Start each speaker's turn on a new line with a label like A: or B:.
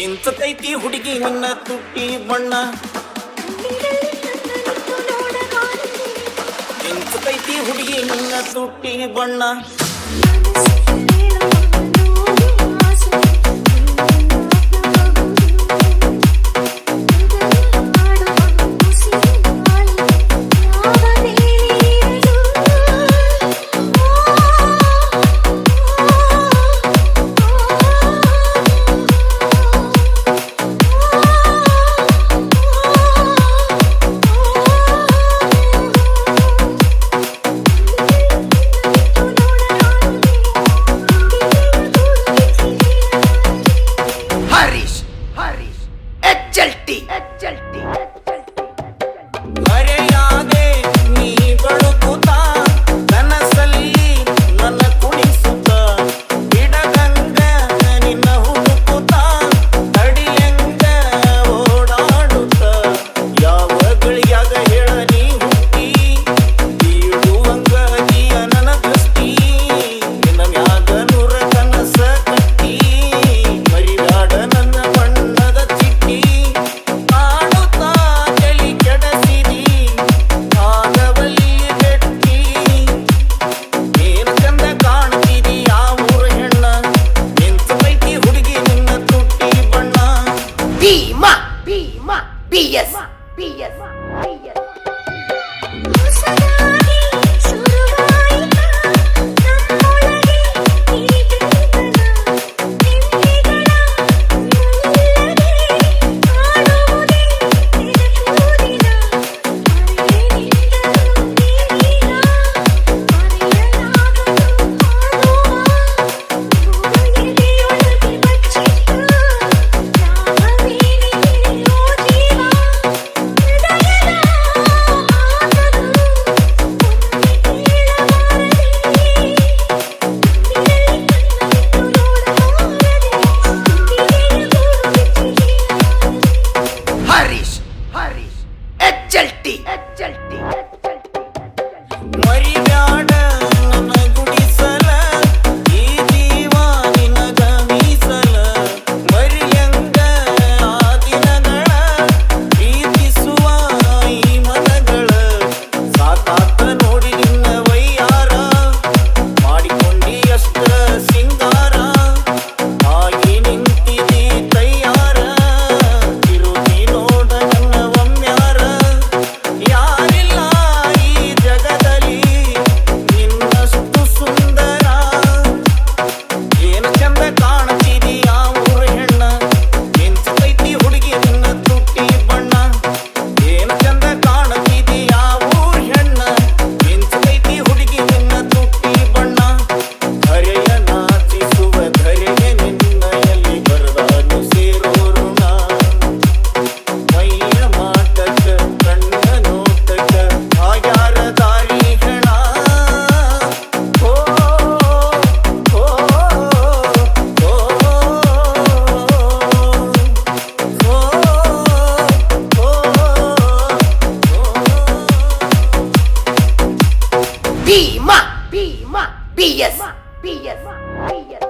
A: ಮಿಂಚತೈತಿ ಹುಡುಗಿ ನಿನ್ನ ತುಟ್ಟಿ ಬಣ್ಣ ಮಿಂಚತೈತಿ ಹುಡುಗಿ ನಿನ್ನ ತುಟ್ಟಿ ಬಣ್ಣ ಮರೆಯಾದೆ ನೀ ಬಳುಕುತ್ತ ಕನಸಲ್ಲಿ ನನ್ನ ಕುಣಿಸುತ್ತ ಬಿಡಗಂಗ ನಿನ್ನ ಹುಡುಕುತ್ತ ತಡಿಯಂಗ ಓಡಾಡುತ್ತ ಯಾವ ಗಳಿಯಾಗ ಹೇಳ ನೀ ಹುಟ್ಟಿ ಬೀಳುವಂಗ ನೀಯ ನನ್ನ ದೃಷ್ಟಿ ನಿನ್ನ ಮ್ಯಾಗ ನೂರ ಕನಸ ಕಟ್ಟಿ ಮರಿದಾಡ ನನ್ನ ಬಣ್ಣದ ಚಿಟ್ಟಿ ಮರಿಬ್ಯಾಡ ನನ್ನ ಗುಡಿಸಲ ಈ ಜೀವ ನಿನಗ ಮೀಸಲ ಮರಿಯಂಗ ಆ ದಿನಗಳ ಪ್ರೀತಿಸುವ ಈ ಮನಗಳ ಸಾಕಾತ ನೋಡಿ ನಿನ್ನ ವೈಯಾರ ಮಾಡಿಕೊಂಡಿ ಅಷ್ಟ ಸಿಂಗಾರ ಆಗಿ ನಿಂತಿದಿ ತಯ್ಯಾರ ತಿರುಗಿ ನೋಡ ನನ್ನ ಒಮ್ಮ್ಯಾರ ಯಾರಿಲ್ಲ ಈ ಜಗದಲ್ಲಿ ನಿನ್ನಷ್ಟು ಸುಂದರ ಏನು ಚಂದ ಕಾಣ್ತಿದಿ ಆ ಊರ ಹೆಣ್ಣ ಮಿಂಚತೈತಿ ಹುಡುಗಿ ನಿನ್ನ ತುಟ್ಟಿ ಬಣ್ಣ ಏನು ಚಂದ ಕಾಣ್ತಿದಿ ಆ ಊರ ಹೆಣ್ಣ ಮಿಂಚತೈತಿ ಹುಡುಗಿ ನಿನ್ನ ತುಟ್ಟಿ ಬಣ್ಣ ಹರೆಯ ನಾಚಿಸುವ ಧರೆಗೆ ನಿನ್ನಯಲ್ಲಿ ಬರದಾನು ಸೇರೋರುಣ ಮೈಯ ಮಾಟಕ ಕಣ್ಣ ನೋಟಕ ಆಗ್ಯಾರ ದಾರಿ ಹೆಣ ಓ ಓ
B: Bima, Bima, BS, BS, BS.